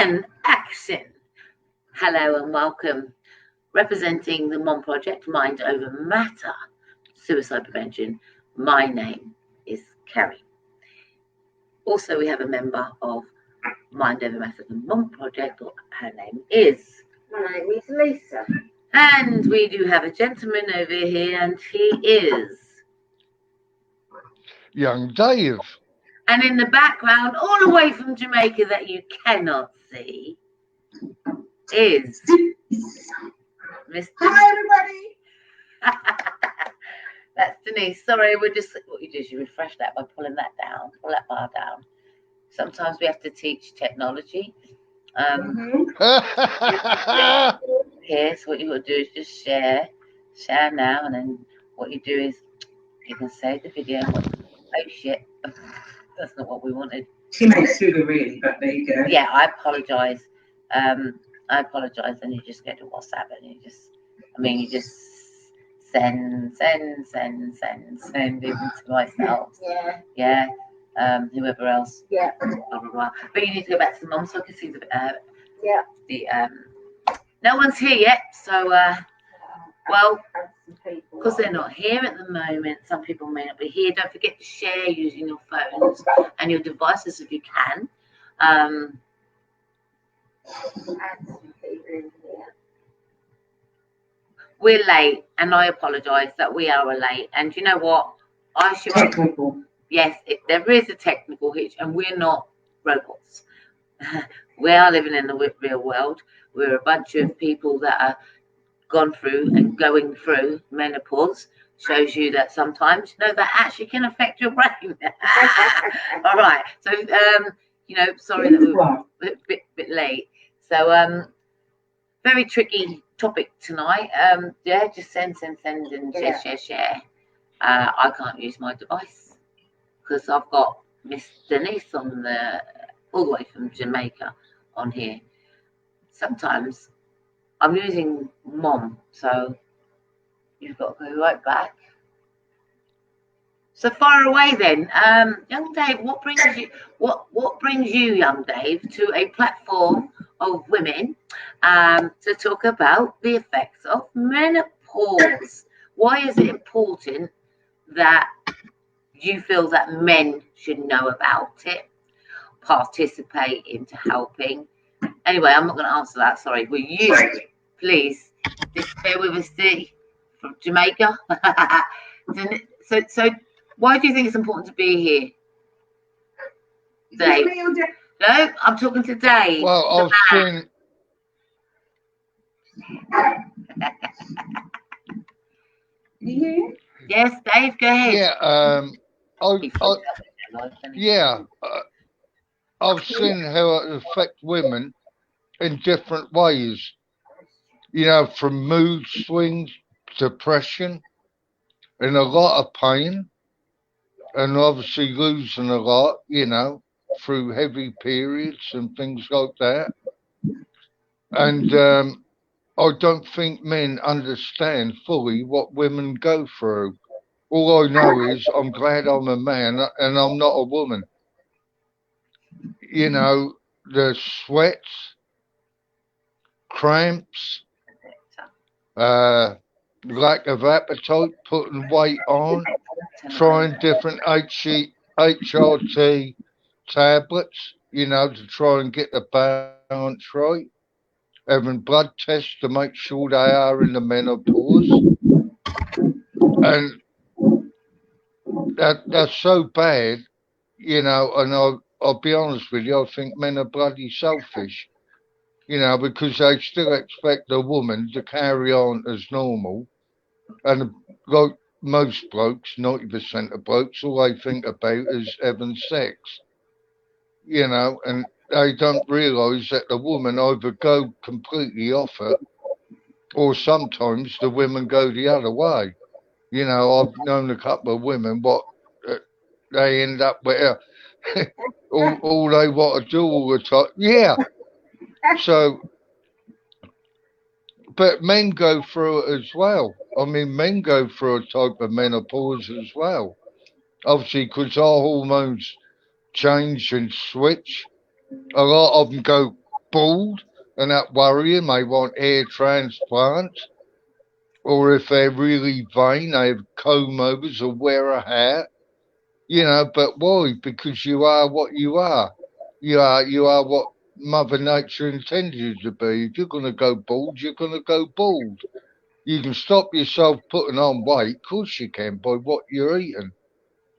and action. Hello and welcome. Representing the Mom Project, Mind Over Matter, Suicide Prevention, my name is Kerry. Also, we have a member of Mind Over Matter, the Mom Project, her name is... My name is Lisa. And we do have a gentleman over here, and he is... Young Dave. And in the background, all the way from Jamaica that you cannot see, is Mr. Hi, everybody. That's Denise. Sorry, we're just... What you do is you refresh that by pulling that down. Pull that bar down. Sometimes we have to teach technology. Here, so what you got to do is just share now, and then what you do is you can save the video. Oh shit, that's not what we wanted. She makes sugar really, but there you go. Yeah, I apologise. And you just go to WhatsApp and you just send even to myself. Yeah. Whoever else. Yeah. Blah, blah, blah. But you need to go back to the mum so I can see Yeah. No one's here yet, so well, because they're not here at the moment, some people may not be here. Don't forget to share using your phones and your devices if you can. We're late, and I apologise that we are late. And you know what? Technical. Yes, there is a technical hitch, and we're not robots. We are living in the real world. We're a bunch of people that are gone through and going through menopause. Shows you that sometimes, that actually can affect your brain. All right. So, sorry that we're a bit late. So, very tricky topic tonight. Just send and share. I can't use my device because I've got Miss Denise all the way from Jamaica on here. Sometimes I'm using Mom, so you've got to go right back. So far away then, young Dave, what brings you, young Dave, to a platform of women to talk about the effects of menopause? Why is it important that you feel that men should know about it, participate into helping? Anyway, I'm not going to answer that. Sorry. Will you please just bear with us, from Jamaica? So why do you think it's important to be here, Dave? No, I'm talking to Dave. Well, I've seen... Yes, Dave, go ahead. Yeah, I've seen how it affects women in different ways. From mood swings, depression, and a lot of pain, and obviously losing a lot, through heavy periods and things like that. And I don't think men understand fully what women go through. All I know is I'm glad I'm a man and I'm not a woman. The sweats, cramps, lack of appetite, putting weight on, trying different HRT tablets, to try and get the balance right, having blood tests to make sure they are in the menopause. And that's so bad, and I'll be honest with you, I think men are bloody selfish, because they still expect a woman to carry on as normal. And like most blokes, 90% of blokes, all they think about is having sex, and they don't realise that the woman either go completely off it, or sometimes the women go the other way. I've known a couple of women, they end up with all they want to do all the time. Yeah. So, but men go through it as well. I mean, men go through a type of menopause as well. Obviously, because our hormones change and switch. A lot of them go bald and that worrying, they want hair transplants, or if they're really vain, they have comb overs or wear a hat. But why? Because you are what you are. You are what Mother Nature intended you to be. If you're gonna go bald, you're gonna go bald. You can stop yourself putting on weight, of course you can, by what you're eating.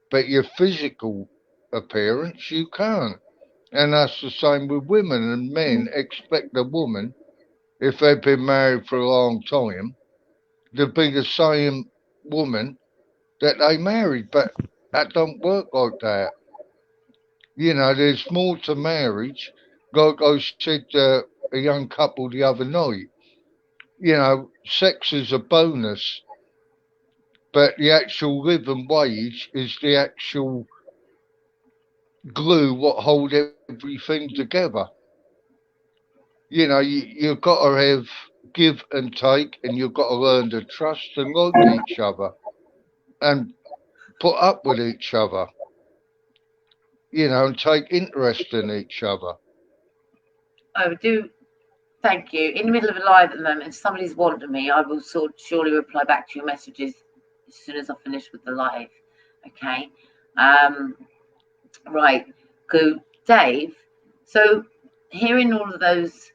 But your physical appearance, you can't. And that's the same with women and men. Expect a woman, if they've been married for a long time, to be the same woman that they married. But that don't work like that. There's more to marriage. Like I said to a young couple the other night, sex is a bonus, but the actual living wage is the actual glue what hold everything together. You've got to have give and take, and you've got to learn to trust and like each other and put up with each other, and take interest in each other. I do. Thank you. In the middle of a live at the moment, if somebody's wanting me, I will surely reply back to your messages as soon as I finish with the live. Okay. Right. Go, Dave. So, hearing all of those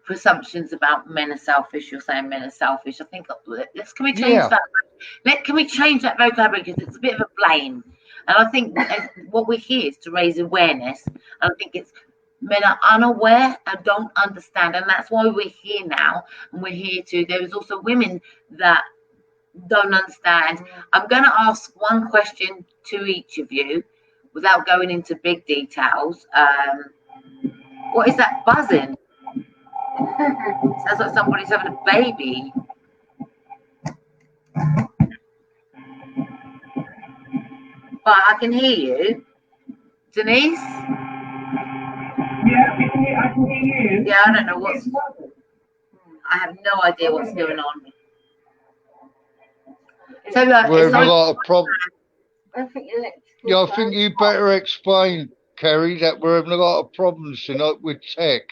presumptions about men are selfish, you're saying men are selfish. I think can we change Yeah. that? Can we change that vocabulary, because it's a bit of a blame, and I think what we're here is to raise awareness. And I think it's men are unaware and don't understand, and that's why we're here now. And we're here to. There is also women that don't understand. I'm going to ask one question to each of you, without going into big details. What is that buzzing? Sounds like somebody's having a baby. But I can hear you. Denise? Yeah, I can hear you. Yeah, I don't know what's... I have no idea what's going on. So, We're having a lot of problems. I think Yeah, I think you better explain, Kerry, that we're having a lot of problems tonight with tech.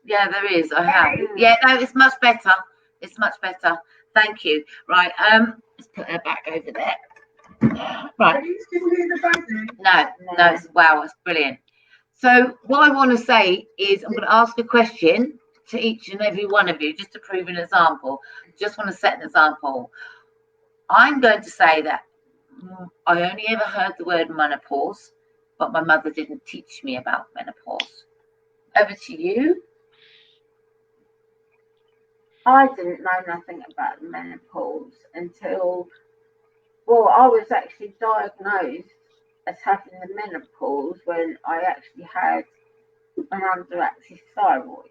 Yeah, there is. I have. Yeah, no, it's much better. It's much better. Thank you. Right, let's put her back over there. Right. Are you still hear the buzzing? No, wow, it's brilliant. So what I want to say is I'm going to ask a question to each and every one of you, just to prove an example. Just want to set an example. I'm going to say that I only ever heard the word menopause, but my mother didn't teach me about menopause. Over to you. I didn't know nothing about menopause until, well, I was actually diagnosed as having the menopause when I actually had an underactive thyroid.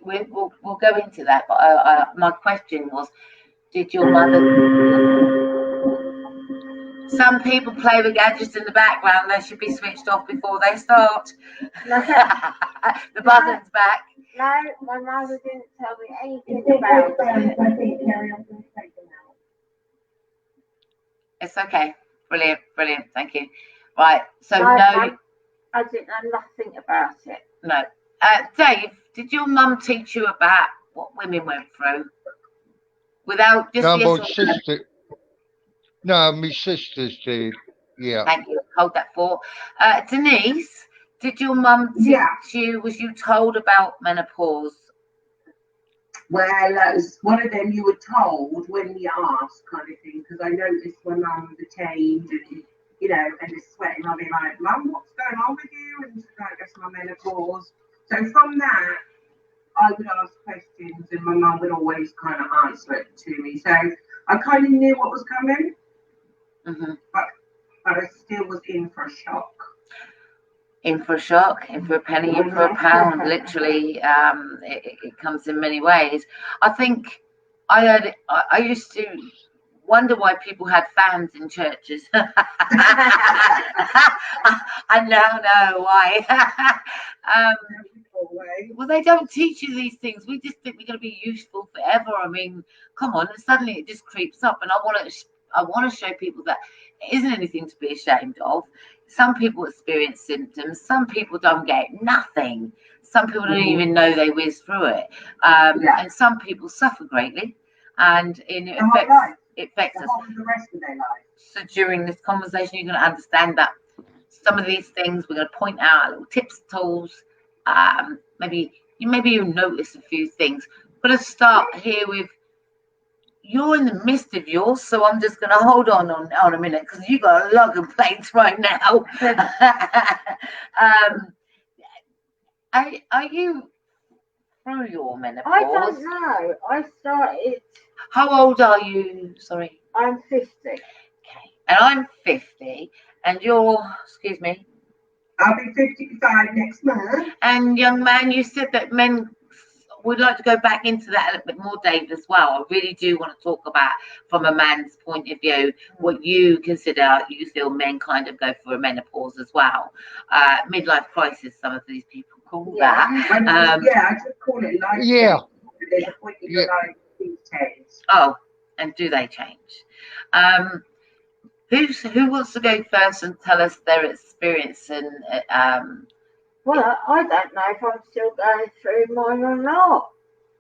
We'll go into that, but my question was, did your mother... Some people play with gadgets in the background. They should be switched off before they start. No, The buzzing's back. no, my mother didn't tell me anything about it. It's okay. Brilliant. Thank you. Right. So No, no, I didn't know nothing about it. no. Dave, did your mum teach you about what women went through? Without just... No, yes my or no? sister. No, my sisters did. Yeah. Thank you. Hold that for Denise. Did your mum teach you? Was you told about menopause? Well, that was one of them you were told when you asked, kind of thing, because I noticed my mum the change and, and the sweating. I'll be like, Mum, what's going on with you? And she's like, that's my menopause. So from that, I would ask questions and my mum would always kind of answer it to me. So I kind of knew what was coming, but I still was in for a shock. In for a shock, in for a penny, in for a pound. Literally, it comes in many ways. I think I heard it. I used to wonder why people had fans in churches. I now know why. Well, they don't teach you these things. We just think we're going to be useful forever. I mean, come on. And suddenly it just creeps up, and I want to show people that it isn't anything to be ashamed of. Some people experience symptoms. Some people don't get nothing. Some people don't even know they whiz through it, and some people suffer greatly, and it affects the us. whole of the rest of their life. So during this conversation, you're going to understand that some of these things we're going to point out little tips, tools. Maybe you notice a few things. But let's start here with. You're in the midst of yours, so I'm just going to hold on a minute because you've got a lot of complaints right now. Are you through your menopause? I don't know. I started. How old are you? Sorry. I'm 50. Okay. And I'm 50. And you're, excuse me? I'll be 55 next month. And young man, you said that men would like to go back into that a little bit more, Dave, as well. I really do want to talk about, from a man's point of view, what you consider, you feel men kind of go for a menopause as well. Midlife crisis, some of these people call that. I just call it life. Yeah. There's a point in your life things change. Oh, and do they change? Who wants to go first and tell us their experience and Well, I don't know if I'm still going through mine or not.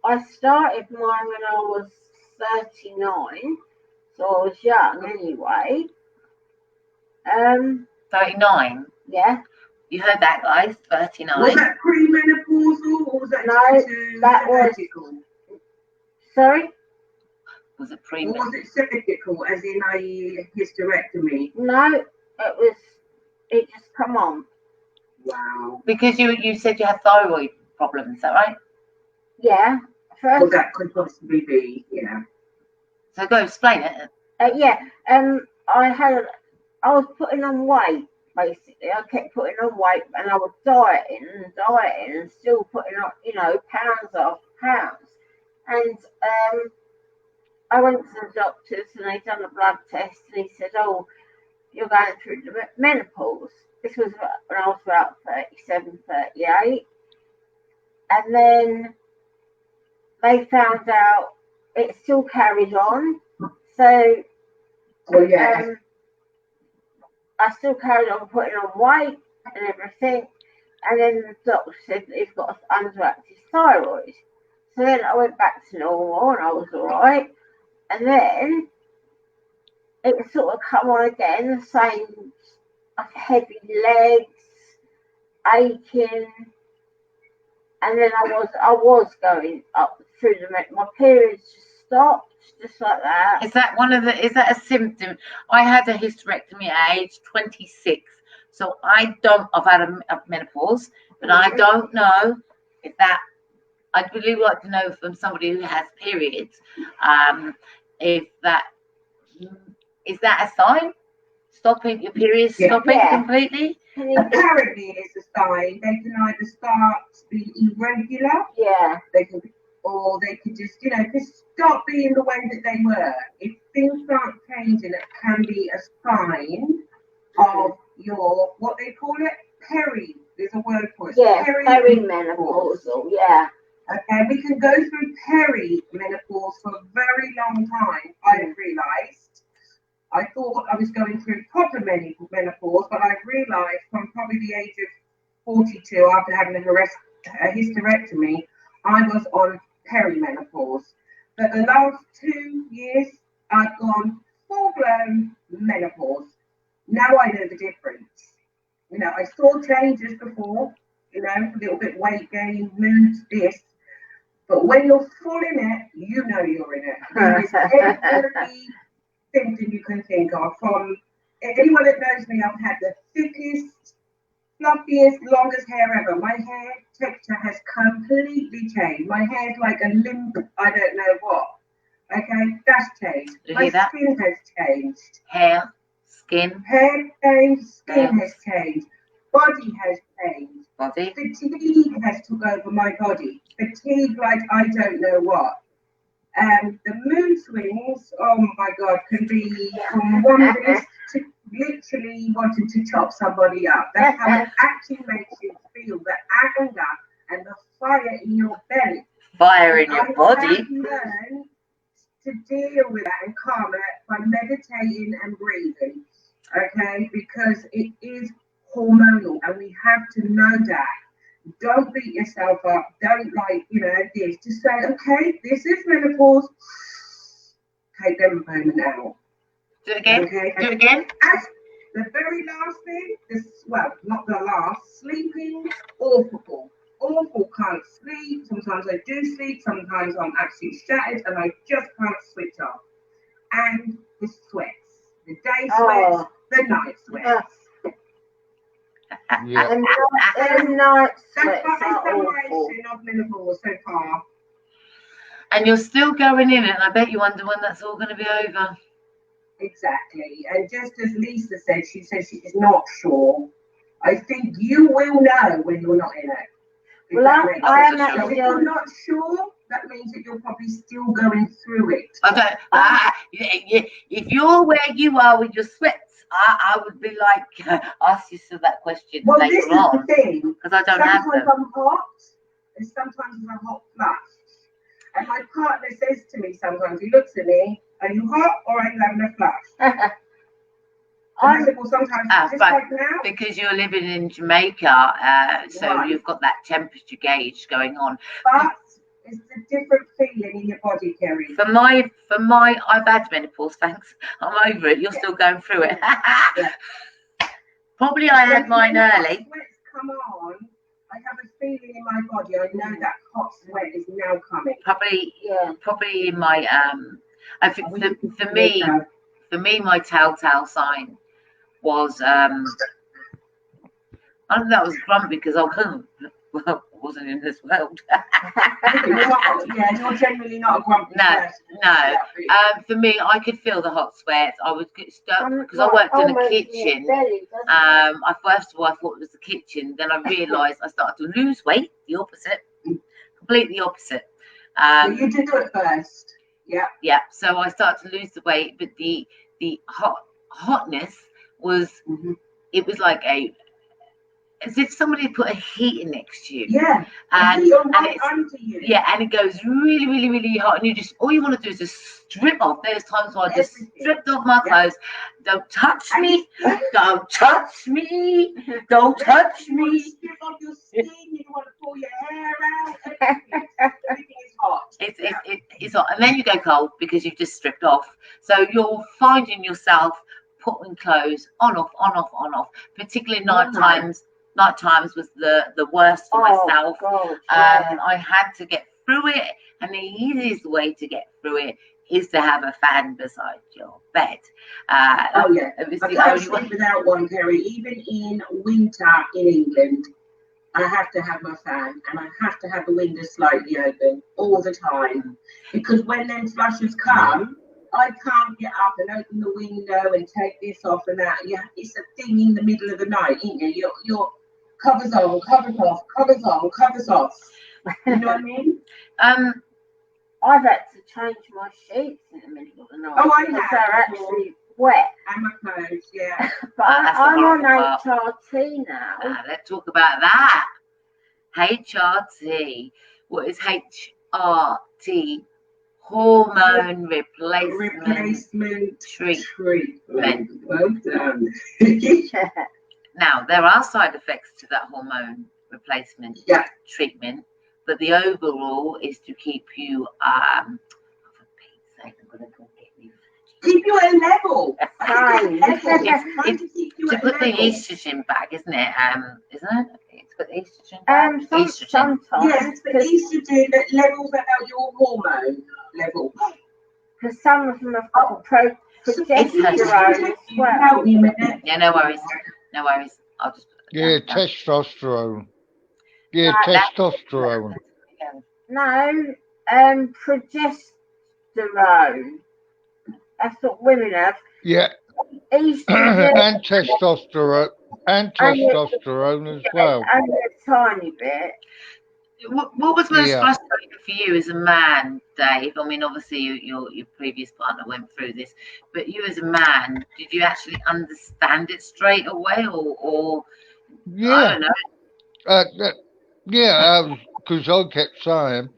I started mine when I was 39, so I was young anyway. 39? Yeah. You heard that, guys? 39. Was that premenopausal or was that that was. Sorry? Was it Or was it cervical, as in a hysterectomy? No, it just come on. Wow. Because you said you had thyroid problems, is that right? Yeah. Well, that could possibly be, yeah. So go explain it. Yeah. I was putting on weight, basically. I kept putting on weight and I was dieting and still putting on, pounds after pounds. And I went to the doctors and they done a blood test and he said, oh, you're going through the menopause. This was when I was about 37, 38. And then they found out it still carried on. So I still carried on putting on weight and everything. And then the doctor said that he's got underactive thyroid. So then I went back to normal and I was all right. And then it sort of come on again, the same heavy legs, aching, and then I was going up through my periods just stopped, just like that. Is that a symptom? I had a hysterectomy at age 26, so I've had a menopause, but I don't know if that. I'd really like to know from somebody who has periods, if that is that a sign? Stopping your periods, stopping completely? Apparently, it's a sign. They can either start to be irregular, they could just, just stop being the way that they were. If things aren't changing, it can be a sign of your, what they call it, there's a word for it. Yeah, perimenopausal, yeah. Okay, we can go through perimenopause for a very long time, I've realised. I thought I was going through proper menopause, but I've realised from probably the age of 42, after having a hysterectomy, I was on perimenopause. But the last 2 years, I've gone full-blown menopause. Now I know the difference. I saw changes before, a little bit weight gain, mood, this. But when you're full in it, you know you're in it. There's every symptom you can think of. From anyone that knows me, I've had the thickest, fluffiest, longest hair ever. My hair texture has completely changed. My hair's like a limp, I don't know what. Okay, that's changed. My skin has changed. Hair, skin. Hair changed, skin has changed. Body has changed. Body. Fatigue has took over my body. Fatigue like I don't know what. The mood swings, oh my God, can be from one bliss to literally wanting to chop somebody up. That's how it actually makes you feel, the anger and the fire in your belly. Fire in your body? I've learned to deal with that and calm it by meditating and breathing, okay? Because it is hormonal and we have to know that. Don't beat yourself up. Don't like, this. Just say, okay, this is menopause. Take them a moment out. Do it again. Okay. Do it again. As the very last thing, not the last, sleeping, awful. Awful, can't sleep. Sometimes I do sleep, sometimes I'm absolutely shattered and I just can't switch off. And the sweats. The day sweats, the night sweats. Yeah. And night That's sweats my are awful. summation of menopause so far. And you're still going in, and I bet you wonder when that's all going to be over. Exactly. And just as Lisa said, she said she is not sure. I think you will know when you're not in it. Well, I am sense. So if actually you're on. not sure, that means that you're probably still going through it. I don't. If you're where you are with your sweats, I would be like, ask yourself that question Well, later this is on, the thing. because I don't have Sometimes them. I'm hot, and sometimes I'm hot flush. And my partner says to me sometimes, he looks at me, are you hot or are you having a flush? And I said, well, sometimes just right. like now. Because you're living in Jamaica, so Right. you've got that temperature gauge going on. But it's a different feeling in your body, Kerry. For my, I've had menopause. Thanks, I'm over it. You're still going through it. Yeah. Probably I had mine early. Sweats come on. I have a feeling in my body. I know that hot sweat is now coming. Probably in my I think for me, my telltale sign was I don't know, that was grumpy because I wasn't in this world. You're generally not a grumpy person. No. For me, I could feel the hot sweats. I would get stuck because I worked in a kitchen. First of all, I thought it was the kitchen. Then I realised I started to lose weight. The opposite, completely opposite. So you did it first. Yeah. Yeah. So I started to lose the weight, but the hotness was. Mm-hmm. It was like as if somebody put a heater next to you. Yeah. And it's under you. Yeah, and it goes really, really, really hot, and you just all you want to do is just strip off. There's times where I just stripped off my clothes. Don't touch me. Don't touch me. Don't touch You want to me. strip off your skin. You want to pull your hair out. Everything is hot. It's hot, and then you go cold because you've just stripped off. So you're finding yourself putting clothes on, off, on, off, on, off. Particularly night times. Night times was the worst for myself. I had to get through it, and the easiest way to get through it is to have a fan beside your bed. It was I can't sleep without one, Kerry. Even in winter in England, I have to have my fan, and I have to have the window slightly open all the time, because when them flushes come, I can't get up and open the window and take this off and that. Yeah, it's a thing in the middle of the night, isn't it? You're covers on, covers off, covers on, covers off. You know what I mean? I've had to change my sheets in the middle of the night. Oh, I because have. they're actually wet. And my clothes, yeah. But I'm on HRT now. Let's talk about that. HRT. What is HRT? Hormone replacement treatment. Well done. Now, there are side effects to that hormone replacement treatment, but the overall is to keep you, for Pete's sake, I'm going to go get you. Keep you at a level. To put the estrogen back, isn't it? Isn't it? It's got estrogen back. Sometimes. Yes, but estrogen levels out your hormone level. Because some of them have got progesterone as well. Yeah, no worries. No worries. I'll just put it down. Testosterone. Yeah, testosterone. No, progesterone. That's what women have. Yeah. And testosterone. And testosterone as well. And a tiny bit. What was most frustrating for you as a man, Dave? I mean, obviously your previous partner went through this, but you as a man, did you actually understand it straight away, or I don't know? Because I kept saying,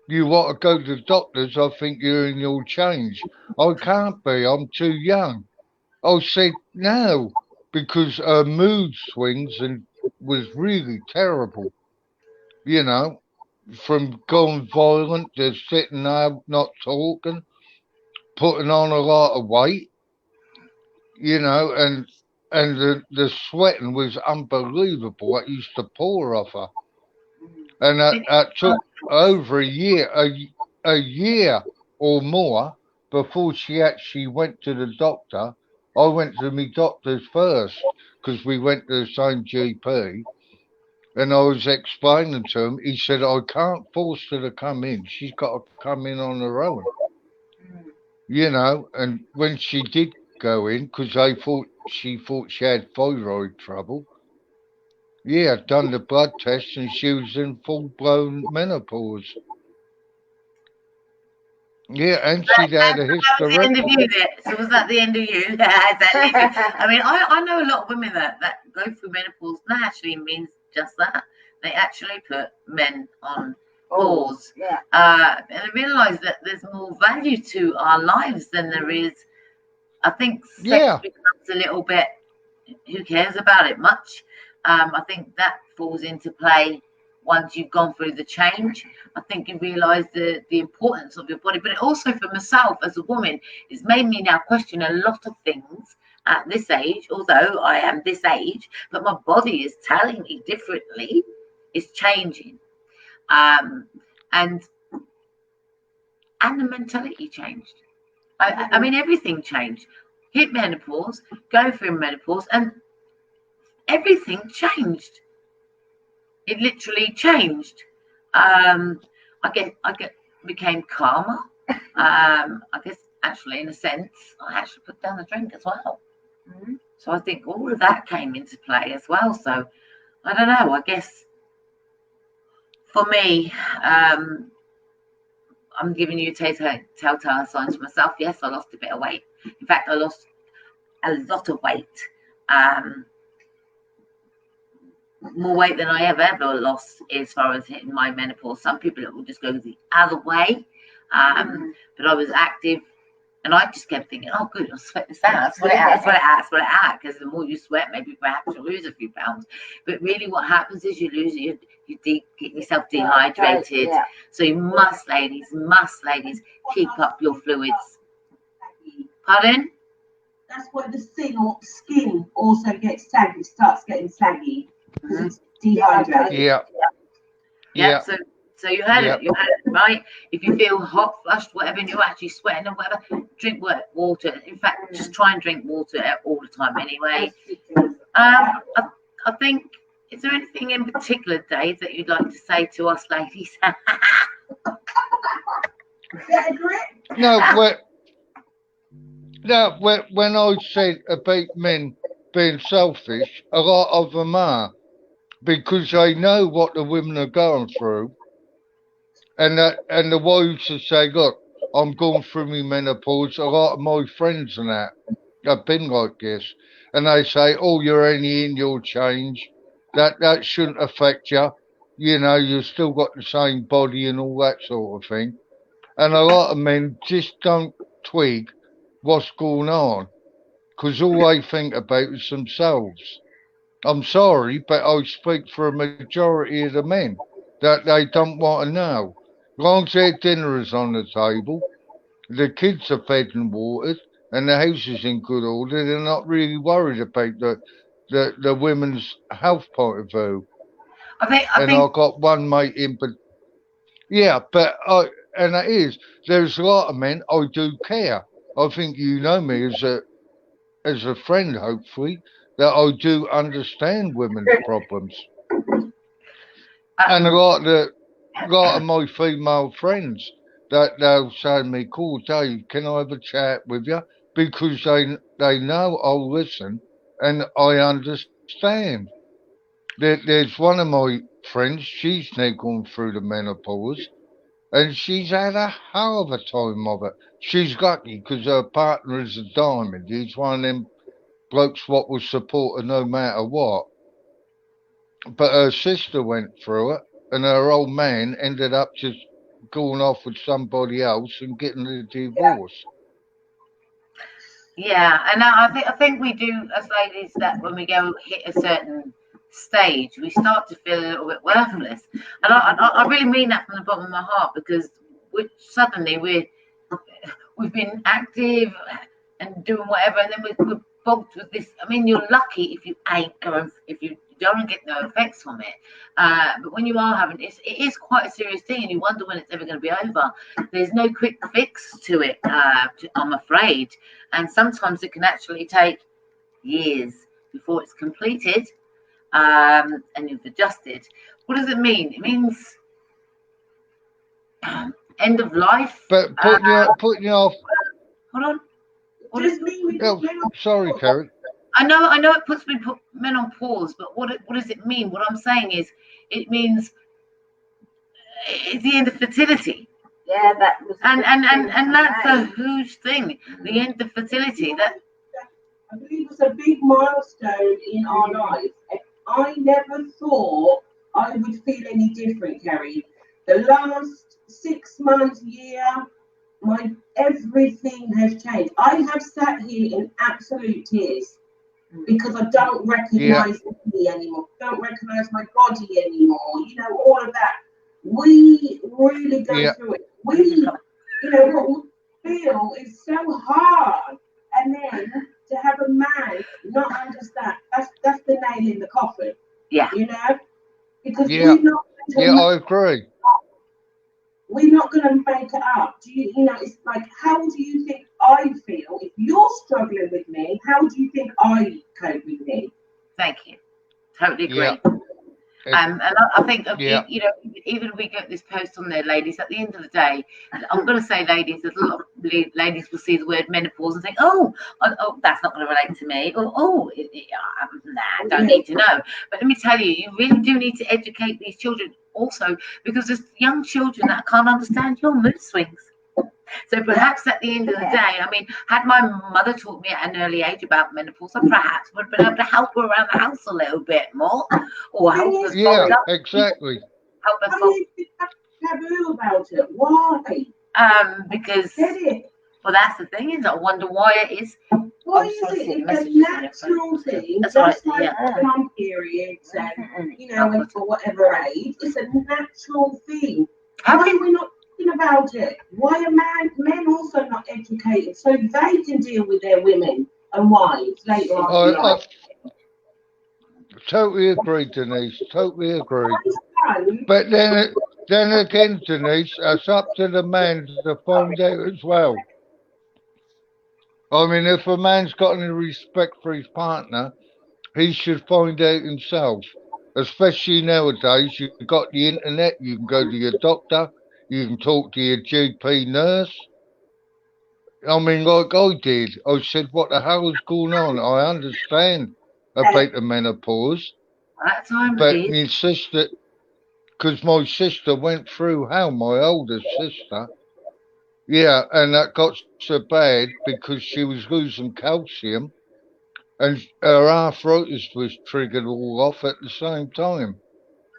you want to go to the doctors, I think you'll change. I can't be, I'm too young. I said no, because her mood swings and was really terrible. you know, from going violent to sitting there not talking, putting on a lot of weight, and the sweating was unbelievable. It used to pour off her, and that took over a year or more before she actually went to the doctor. I went to my doctor's first because we went to the same GP, and I was explaining to him. He said, "I can't force her to come in. She's got to come in on her own." And when she did go in, because she thought she had thyroid trouble. Yeah, I'd done the blood test and she was in full blown menopause. Yeah, and she'd had a That was the end of hysterectomy. you there. So was that the end of you? Exactly. I mean, I know a lot of women that go through menopause naturally means just that. They actually put men on pause. Yeah. And I realise that there's more value to our lives than there is. I think sex Yeah, becomes a little bit, who cares about it much? I think that falls into play once you've gone through the change. I think you realise the importance of your body, but it also for myself as a woman, it's made me now question a lot of things at this age, although I am this age, but my body is telling me differently, it's changing. Um, and and the mentality changed. I mean everything changed. Hit menopause, go through menopause, and everything changed. It literally changed. I get became calmer. I guess actually, in a sense, I actually put down the drink as well. So I think all of that came into play as well. So I don't know. I guess for me, I'm giving you telltale signs for myself. Yes, I lost a bit of weight. In fact, I lost a lot of weight. Um, more weight than I ever lost as far as hitting my menopause. Some people it will just go the other way. But I was active and I just kept thinking, oh good, I'll sweat this out, sweat it out, sweat it out, sweat it out. Because the more you sweat, maybe perhaps you'll lose a few pounds. But really what happens is you lose it, you get yourself dehydrated. Yeah. So you must, ladies, keep up your fluids. Pardon? That's why the skin also gets saggy, starts getting saggy because it's dehydrated. yeah, Yeah, yeah, so you heard yeah. it, right? If you feel hot, flushed, whatever, and you're actually sweating and whatever, drink water. In fact, just try and drink water all the time anyway. I think, is there anything in particular, Dave, that you'd like to say to us ladies? No, when I said about men being selfish, a lot of them are because they know what the women are going through, and the wives will say, "Look, I'm going through my menopause." A lot of my friends and that have been like this, and they say, "Oh, you're only in your change. That shouldn't affect you. You've still got the same body and all that sort of thing." And a lot of men just don't twig what's going on because all they think about is themselves. I'm sorry, but I speak for a majority of the men that they don't want to know. As long as their dinner is on the table, the kids are fed and watered, and the house is in good order, they're not really worried about the women's health point of view. I And think, I got one mate in, but yeah, and it is. There's a lot of men I do care. I think you know me as a friend, hopefully, that I do understand women's problems. And a lot of my female friends that they'll say to me, "Cool, Dave, can I have a chat with you?" Because they know I'll listen and I understand. There's one of my friends, she's now gone through the menopause, and she's had a hell of a time of it. She's lucky because her partner is a diamond. He's one of them blokes what will support her no matter what. But her sister went through it, and her old man ended up just going off with somebody else and getting a divorce. yeah, and I think we do as ladies that when we go hit a certain stage, we start to feel a little bit worthless. And I really mean that from the bottom of my heart, because suddenly we've been active and doing whatever, and then we're bogged with this. I mean, you're lucky if you ain't going, if you don't get no effects from it. But when you are having it is quite a serious thing, and you wonder when it's ever going to be over. There's no quick fix to it, I'm afraid, and sometimes it can actually take years before it's completed, and you've adjusted. What does it mean? It means end of life. But putting you off. Hold on. Sorry, Karen. I know it puts men on pause, but what does it mean? What I'm saying is, it means it's the end of fertility. Yeah, that was. And that's a huge thing. The end of fertility. That I believe it's a big milestone in our life. I never thought I would feel any different, Kerry. The last 6 months, year, everything has changed. I have sat here in absolute tears because I don't recognise me anymore. Don't recognise my body anymore. You know, all of that. We really go through it. What we feel is so hard, and then to have a man not understand, that's the nail in the coffin. Yeah. You know, because we're not. I agree. We're not going to make it up. It's like, how do you think I feel? If you're struggling with me, how do you think I cope with me? Thank you. Totally agree. Yeah. And I think, even if we get this post on there, ladies, at the end of the day, I'm going to say ladies, there's a lot of ladies will see the word menopause and think, oh, that's not going to relate to me. Or, I don't need to know. But let me tell you, you really do need to educate these children also, because there's young children that can't understand your mood swings. So perhaps at the end of the day, I mean, had my mother taught me at an early age about menopause, I perhaps would have been able to help her around the house a little bit more, or help her. Exactly. Help her. How do you taboo about it? Why? Because that's the thing, is I wonder why it is. Why is it? It's a natural thing, just like on periods and for whatever age. It's a natural thing. Why are we not talking about it? Why are men also not educated so they can deal with their women and wives later on? Totally agree, Denise. Totally agree. But then again, Denise, it's up to the man to find out as well. I mean, if a man's got any respect for his partner, he should find out himself. Especially nowadays, you've got the internet, you can go to your doctor, you can talk to your GP nurse. I mean, like I did, I said, what the hell is going on? I understand about the menopause. That time, but my sister, because my sister went through hell, my older sister. Yeah, and that got so bad because she was losing calcium and her arthritis was triggered all off at the same time.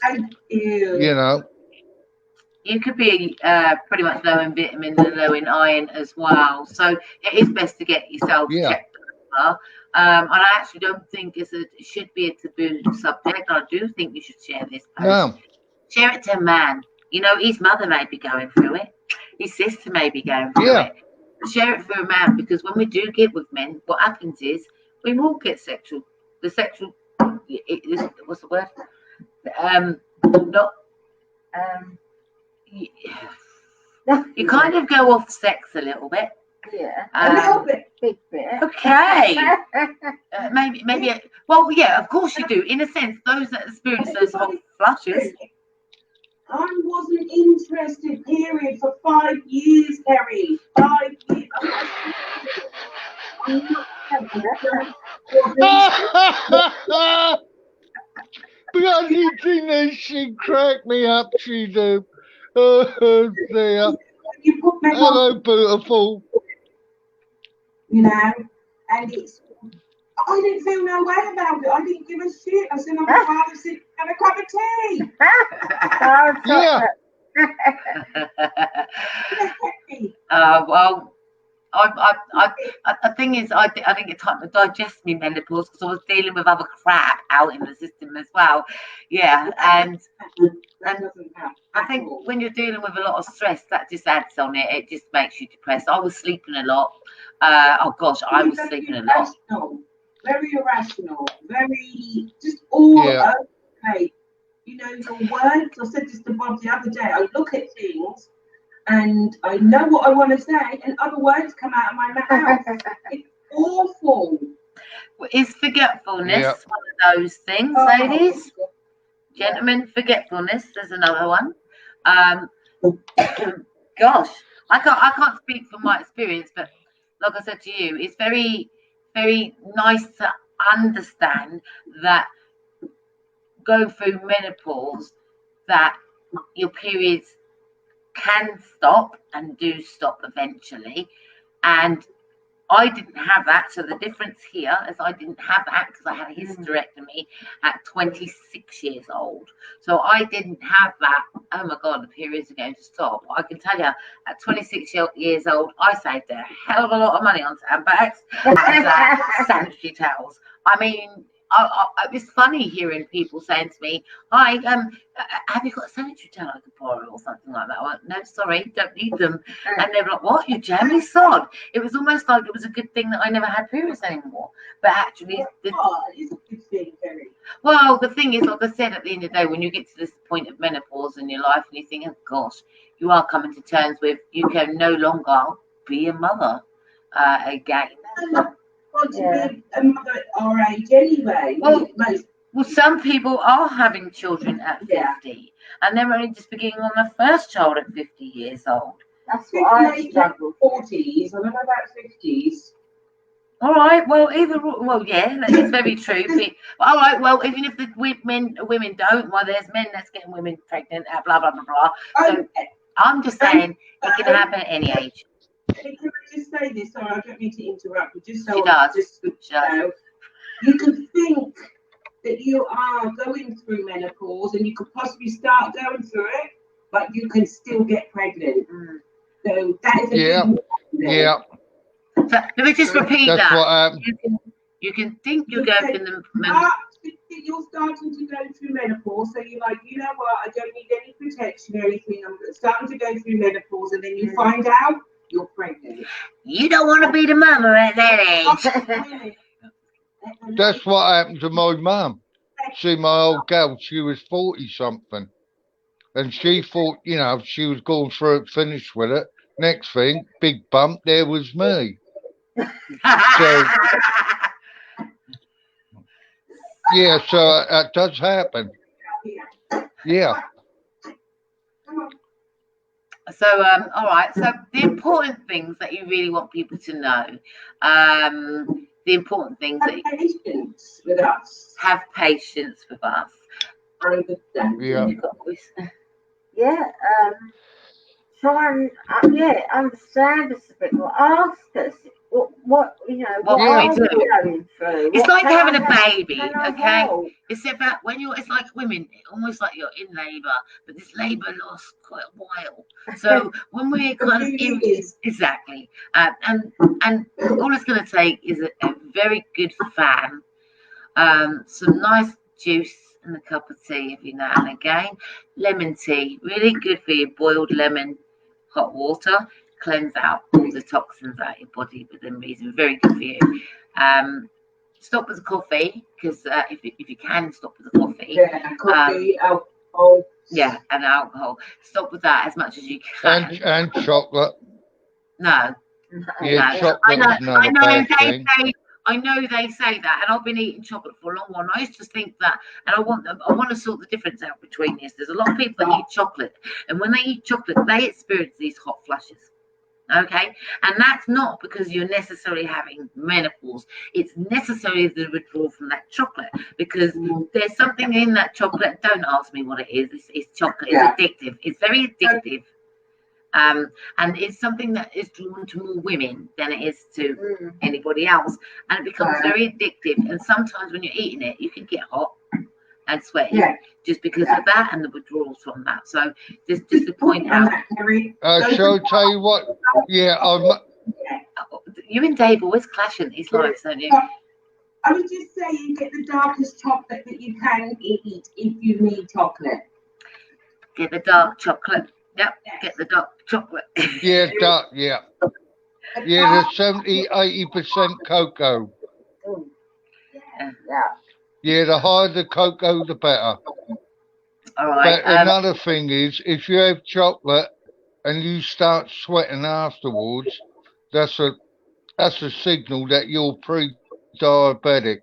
Thank you. You know. You could be pretty much low in vitamins and low in iron as well. So it is best to get yourself checked over. And I actually don't think it should be a taboo subject. I do think you should share this post. No. Share it to a man. You know, his mother may be going through it. His sister may be going through it. Share it for a man, because when we do get with men, what happens is we will get sexual. The sexual, what's the word? You kind of go off sex a little bit. Yeah, a little bit, big bit. Okay. maybe. Well, yeah, of course you do. In a sense, those that experience those hot flushes. I wasn't interested, period, for 5 years, Kerry. 5 years. I'm not Bloody Denise, she cracked me up, she do. Oh dear. You put me hello, beautiful. You know, and I didn't feel no way about it. I didn't give a shit. I said, I'd rather sit and have a cup of tea. Well, The thing is, I didn't get time to digest me menopause because I was dealing with other crap out in the system as well. Yeah, and I think when you're dealing with a lot of stress, that just adds on it. It just makes you depressed. I was sleeping a lot. Oh gosh, I was sleeping a lot. Very irrational, very just all Yeah. okay. You know, your words. I said this to Bob the other day. I look at things and I know what I want to say, and other words come out of my mouth. It's awful. Is forgetfulness Yeah. one of those things, ladies? Gentlemen, forgetfulness. There's another one. Gosh, I can't speak from my experience, but like I said to you, it's very, very nice to understand that going through menopause, that your periods can stop and do stop eventually. And I didn't have that. So the difference here is I didn't have that because I had a hysterectomy at 26 years old. So I didn't have that. Oh my God, the periods are going to stop. I can tell you, at 26 years old, I saved a hell of a lot of money on sandbags and sanitary towels. I mean, it was funny hearing people saying to me, "Hi, have you got a sanitary towel I could borrow or something like that?" I went, "No, sorry, don't need them." And they were like, "What? You jammy sod?" It was almost like it was a good thing that I never had periods anymore. But actually, It's a good thing, Terry. well, the thing is, like I said, at the end of the day, when you get to this point of menopause in your life and you think, "Oh gosh," you are coming to terms with you can no longer be a mother again. Want to be a mother at our age anyway. Well, some people are having children at 50, and they're only just beginning on their first child at 50 years old. That's what I struggle. 40s, I don't know about 50s. All right, well, yeah, that is very true. But, all right, well, even if the women don't, well, there's men that's getting women pregnant, blah, blah, blah, blah. So I'm just saying it can happen at any age. Can I just say this? Sorry, I don't mean to interrupt, but just so She does. You can think that you are going through menopause and you could possibly start going through it, but you can still get pregnant. So that is a yeah. So let me just repeat That's that. what happened. You can think you're going through the you're starting to go through menopause, so you're like, you know what, I don't need any protection or anything. I'm starting to go through menopause, and then you find out you're pregnant. You don't want to be the mama at that age. That's what happened to my mum. See, my old gal, she was 40-something. And she thought, you know, she was going through it, finished with it. Next thing, big bump, there was me. So, yeah, so that does happen. Yeah. So, all right. So the important things that you really want people to know, the important things have patience with us. Have patience with us. Yeah. Try and understand us a bit more. Ask us what you know. What are we going through? It's like having a baby, okay? It's about when you're. It's like women, almost like you're in labour, but this labour lasts quite a while. So when we're kind of in, exactly, and all it's going to take is a very good fan, some nice juice and a cup of tea every now and again. Lemon tea, really good for you. Boiled lemon, hot water, cleanse out all the toxins out of your body within reason. Very good for you. Stop with the coffee, because if you can stop with the coffee. Coffee, alcohol. Yeah, and alcohol. Stop with that as much as you can. And chocolate. No. Yeah, no. Chocolate is another bad thing. I know they say that, and I've been eating chocolate for a long while. I used to think that, and I want to sort the difference out between this. There's a lot of people that eat chocolate, and when they eat chocolate, they experience these hot flushes. Okay, and that's not because you're necessarily having menopause. It's necessarily the withdrawal from that chocolate, because there's something in that chocolate. Don't ask me what it is. It's chocolate. It's addictive. It's very addictive. And it's something that is drawn to more women than it is to anybody else, and it becomes very addictive. And sometimes when you're eating it, you can get hot and sweaty just because of that and the withdrawals from that. So just to point out. Shall I tell you what? Yeah, you and Dave always clash in these lives, don't you? I would just say you get the darkest chocolate that you can eat if you need chocolate. Get the dark chocolate. Yep, Yes. get the dark chocolate. Yeah, dark, yeah. Yeah, the 70-80% cocoa. Yeah. Yeah, the higher the cocoa, the better. All right. But another thing is, if you have chocolate and you start sweating afterwards, that's a signal that you're pre-diabetic.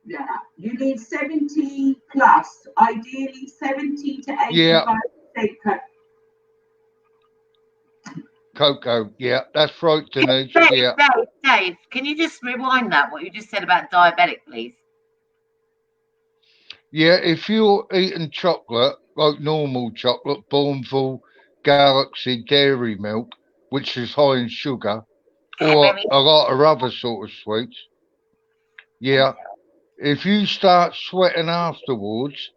Yeah, you need 70 plus, ideally 70 to 85% Cocoa, yeah, that's right, Denise. Dave, Yeah, Dave, can you just rewind that, what you just said about diabetic, please? yeah. If you're eating chocolate like normal chocolate, Bourneville, Galaxy, Dairy Milk, which is high in sugar, or Maybe a lot of other sort of sweets, yeah. If you start sweating afterwards,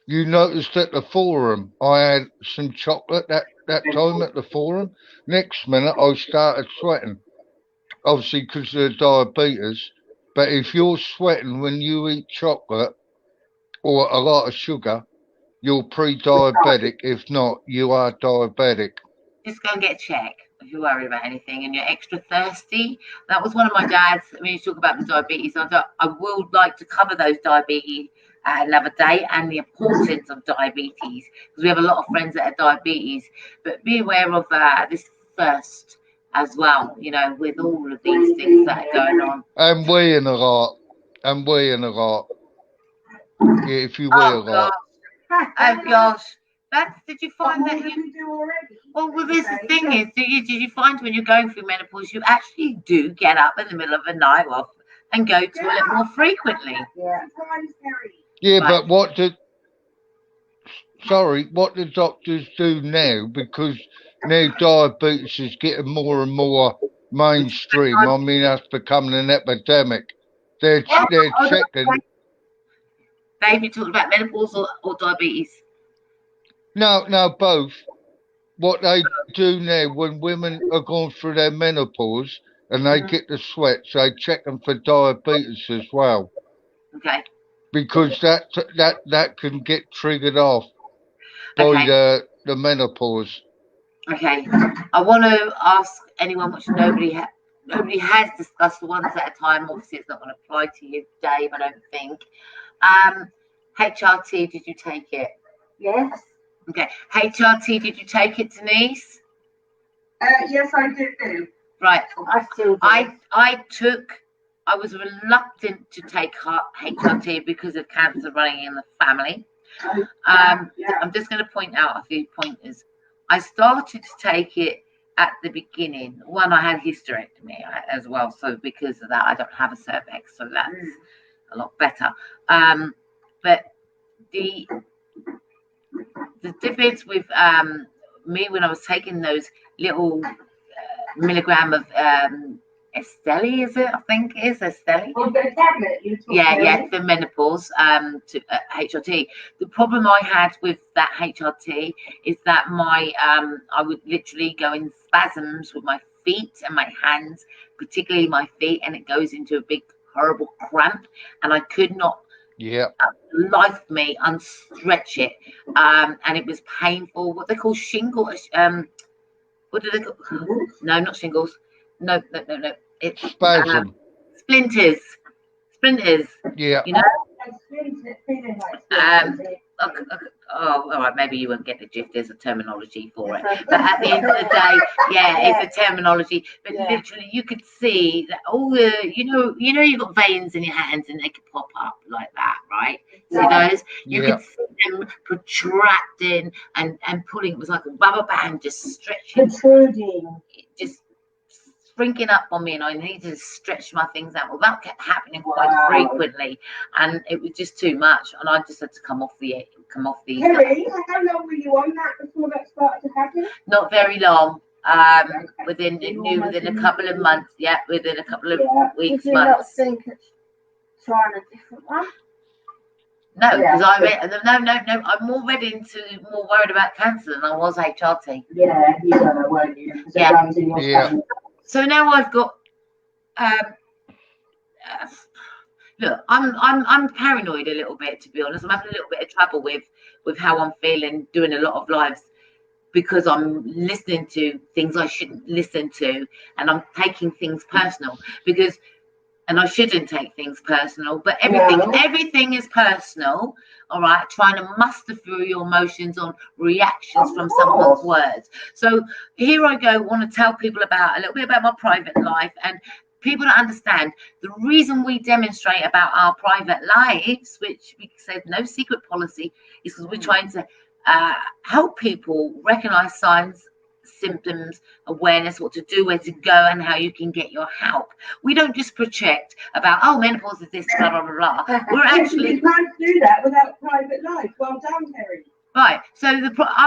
you noticed at the forum, I had some chocolate that time at the forum. Next minute, I started sweating, obviously because of the diabetes. But if you're sweating when you eat chocolate or a lot of sugar, you're pre-diabetic. If not, you are diabetic. just go and get a check if you're worried about anything and you're extra thirsty. That was one of my dad's, when you talk about the diabetes, I would like to cover those diabetes at another day and the importance of diabetes, because we have a lot of friends that are diabetes, but be aware of this first as well, you know, with all of these things that are going on. And weighing a lot. And weighing a lot. Yeah, if you weigh a lot. Oh gosh. Did you find What that more than we do already? well, this the thing is, did you find when you're going through menopause, you actually do get up in the middle of the night off and go to toilet more frequently? Yeah. Yeah, Right. but what do doctors do now? Because now diabetes is getting more and more mainstream. I mean, that's becoming an epidemic. They're checking. Dave, you talking about menopause or diabetes? No, both. What they do now when women are going through their menopause and they get the sweats, they check them for diabetes as well. Okay. Because that can get triggered off by the menopause. Okay. I want to ask anyone, which nobody has discussed for once at a time. Obviously, it's not going to apply to you, Dave, I don't think. HRT, did you take it? Yes. Okay. HRT, did you take it, Denise? Yes, I do. Right. I still do. I was reluctant to take HRT because of cancer running in the family. I'm just going to point out a few pointers. I started to take it at the beginning. One, I had hysterectomy as well, so because of that, I don't have a cervix, so that's a lot better. But the difference with me when I was taking those little milligram of Esteli, is it? I think it is Esteli. Oh, the tablet you took. Yeah, for menopause, to HRT. The problem I had with that HRT is that I would literally go in spasms with my feet and my hands, particularly my feet, and it goes into a big horrible cramp, and I could not. Yeah. Life me unstretch it, and it was painful. What they call shingles. What do they call? No, not shingles. No. It's spasm. Splinters. Yeah. You know. All right. Maybe you won't get the gist. There's a terminology for it, but at the end of the day, it's a terminology. But literally, you could see that all the, you've got veins in your hands and they could pop up like that, right? See those? You could see them protracting and pulling. It was like a rubber band just stretching, protruding, just shrinking up on me, and I needed to stretch my things out. Well, that kept happening quite frequently, and it was just too much, and I just had to come off these. Terry, how long were you on that before that started to happen? Not very long. Within a couple of months. Yeah, within a couple of weeks. Did you not think of trying a different one? No, because no. I'm more worried about cancer than I was HRT. Yeah, you don't know, weren't you? Yeah. So now I've got. Look, I'm paranoid a little bit, to be honest. I'm having a little bit of trouble with how I'm feeling, doing a lot of lives, because I'm listening to things I shouldn't listen to, and I'm taking things personal and I shouldn't take things personal, but everything is personal. All right, trying to muster through your emotions on reactions from someone's words. So here I go, want to tell people about a little bit about my private life, and people to understand the reason we demonstrate about our private lives, which we said no secret policy, is because we're trying to help people recognize signs, symptoms, awareness, what to do, where to go, and how you can get your help. We don't just project about, oh, menopause is this, blah, blah, blah, blah. We're actually... You can't do that without private life. Well done, Terry. Right, so I'm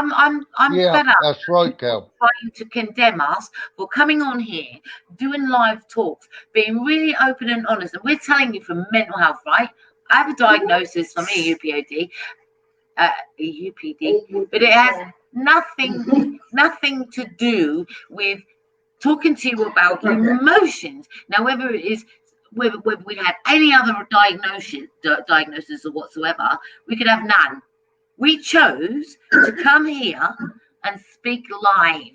fed up. That's right, Gal. Trying to condemn us for coming on here, doing live talks, being really open and honest, and we're telling you from mental health, right? I have a diagnosis from UPD, but it has nothing to do with talking to you about emotions. Now, whether we had any other diagnosis or whatsoever, we could have none. We chose to come here and speak live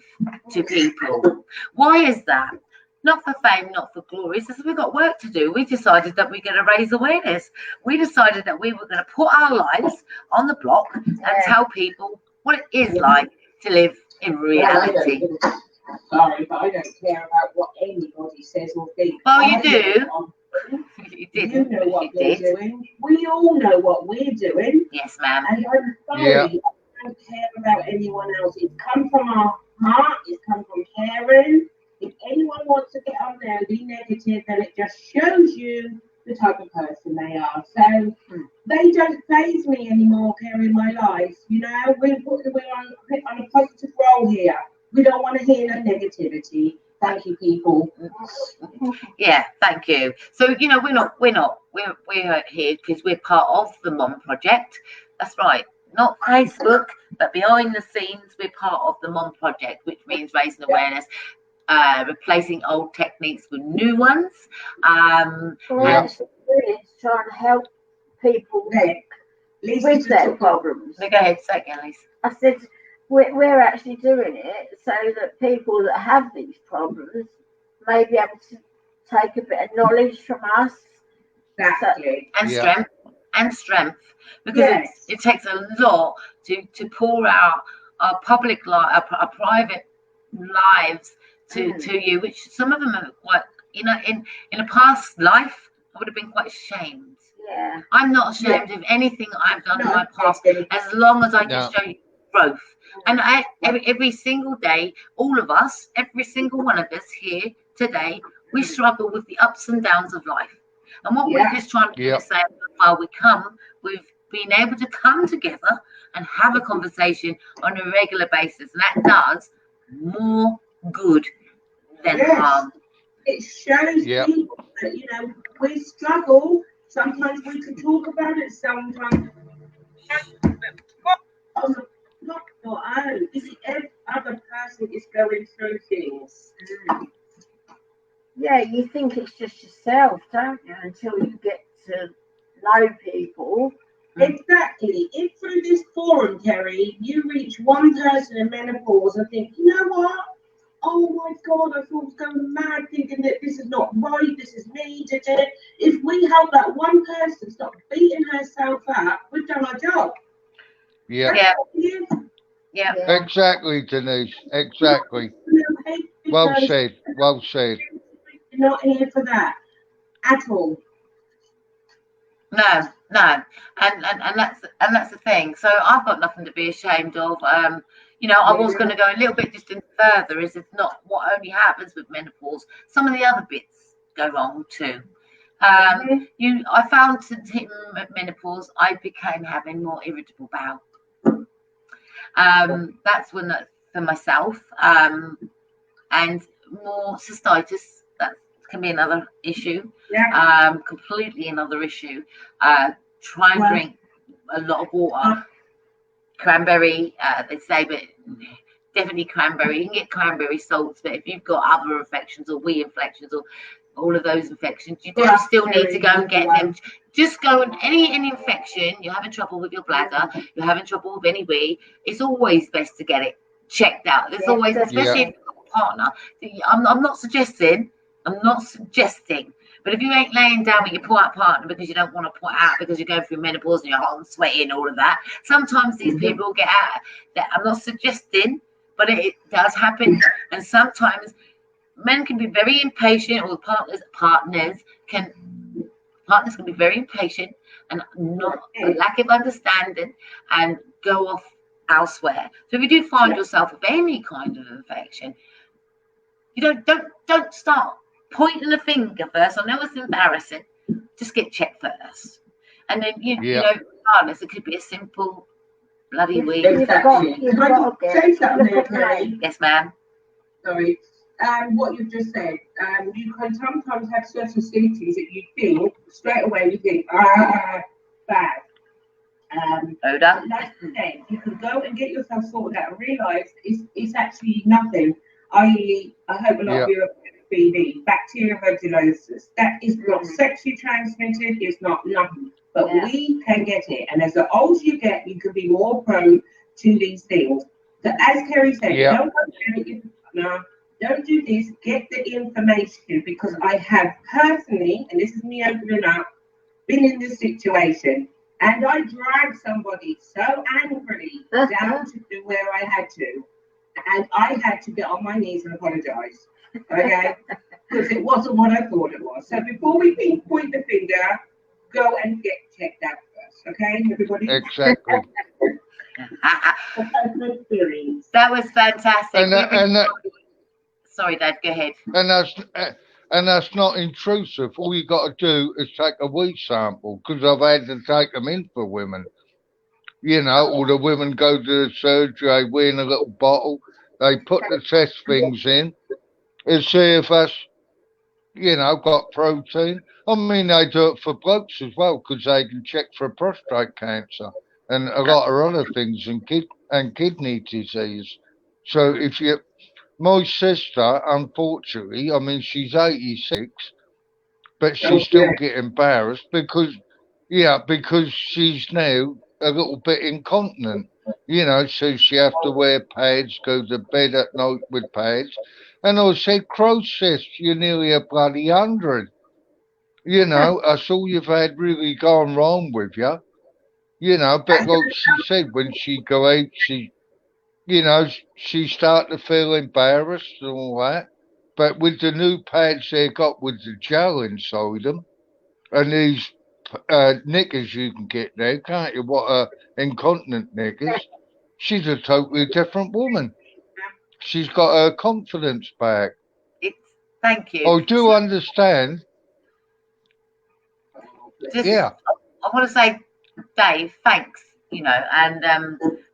to people. Why is that? Not for fame, not for glory. It's just we've got work to do. We decided that we're going to raise awareness. We decided that we were going to put our lives on the block and tell people what it is like to live in reality. Sorry, but I don't care about what anybody says or thinks. Well, you do. You did. You know what we're doing. We all know what we're doing. Yes, ma'am. And I'm sorry, I don't care about anyone else. It's come from our heart. It's come from caring. If anyone wants to get on there and be negative, then it just shows you the type of person they are. So they don't faze me anymore, caring my life. You know, we're on a positive role here. We don't want to hear no negativity. Thank you, people. Yeah, thank you. So you know, we're here because we're part of the Mom Project. That's right. Not Facebook, but behind the scenes, we're part of the Mom Project, which means raising awareness, replacing old techniques with new ones. Trying to help people with their problems. Go ahead, say it, Alice. I said we're actually doing it so that people that have these problems may be able to take a bit of knowledge from us. Exactly. And strength, because it takes a lot to pour out our public life, our private lives to you, which some of them are quite, you know, in a past life I would have been quite ashamed. Yeah. I'm not ashamed of anything I've done in my past, as long as I can show you growth. And every single day, all of us, every single one of us here today, we struggle with the ups and downs of life. And what we're just trying to say, how far we come, we've been able to come together and have a conversation on a regular basis. And that does more good than harm. It shows people that, you know, we struggle. Sometimes we can talk about it, sometimes every other person is going through things. Yeah, you think it's just yourself, don't you, until you get to know people. Exactly. If through this forum, Terry, you reach one person in menopause and think, you know what? Oh my God, I thought I was going mad thinking that this is not right, this is me. If we help that one person stop beating herself up, we've done our job. Yeah. Exactly, Denise. Exactly. Well said. Well said. You're not here for that at all. No, and that's the thing. So I've got nothing to be ashamed of. You know, I was going to go a little bit distant further. Is it's not what only happens with menopause. Some of the other bits go wrong too. I found since hitting menopause, I became having more irritable bowel. That's when for myself, and more cystitis. That can be another issue. Completely another issue. Try and drink a lot of water. Cranberry, they say, but definitely cranberry. You can get cranberry salts, but if you've got other infections or wee infections or all of those infections, you do still need to go and get them. Just go and any infection, you're having trouble with your bladder, you're having trouble with any wee, it's always best to get it checked out. There's always, especially if you've got a partner. I'm not suggesting, but if you ain't laying down with your partner because you don't want to point out because you're going through menopause and you're hot and sweaty and all of that, sometimes these people get out. That I'm not suggesting, but it does happen, and sometimes men can be very impatient, or partners can be very impatient and not a lack of understanding and go off elsewhere. So if you do find yourself with any kind of infection, you don't start pointing the finger first. I know it's embarrassing. Just get checked first, and then you know, regardless, it could be a simple bloody wee. Exactly. Can I say something there, Kerry? Yes, ma'am. Sorry. What you've just said, you can sometimes have certain symptoms that you think straight away. You think, bad. Odor. Like you said, you can go and get yourself sorted out and realise it's actually nothing. I hope a lot of you have BV, bacterial vaginosis. That is not sexually transmitted. It's not nothing. But we can get it, and as the older you get, you can be more prone to these things. So as Kerry said, don't do this. Get the information, because I have personally, and this is me opening up, been in this situation, and I dragged somebody so angrily down to where I had to, and I had to get on my knees and apologise, okay? Because it wasn't what I thought it was. So before we point the finger, go and get checked out first, okay, everybody? Exactly. That was fantastic. Sorry, Dad, go ahead. And that's not intrusive. All you got to do is take a wee sample, because I've had to take them in for women. You know, all the women go to the surgery, they weigh in a little bottle, they put the test things in, and see if that's, you know, got protein. I mean, they do it for blokes as well, because they can check for prostate cancer and a lot of other things, and kidney disease. So if you, my sister, unfortunately, I mean, she's 86, but she still get embarrassed because she's now a little bit incontinent, you know, so she have to wear pads, go to bed at night with pads. And I said, Croesus, you're nearly a bloody 100. You know, that's all you've had really gone wrong with you. You know, but like she said, when she go out, she start to feel embarrassed and all that. But with the new pads they got with the gel inside them, and these knickers you can get there, can't you? What incontinent knickers. She's a totally different woman. She's got her confidence back. Thank you. I do understand. I want to say, Dave, thanks. You know, and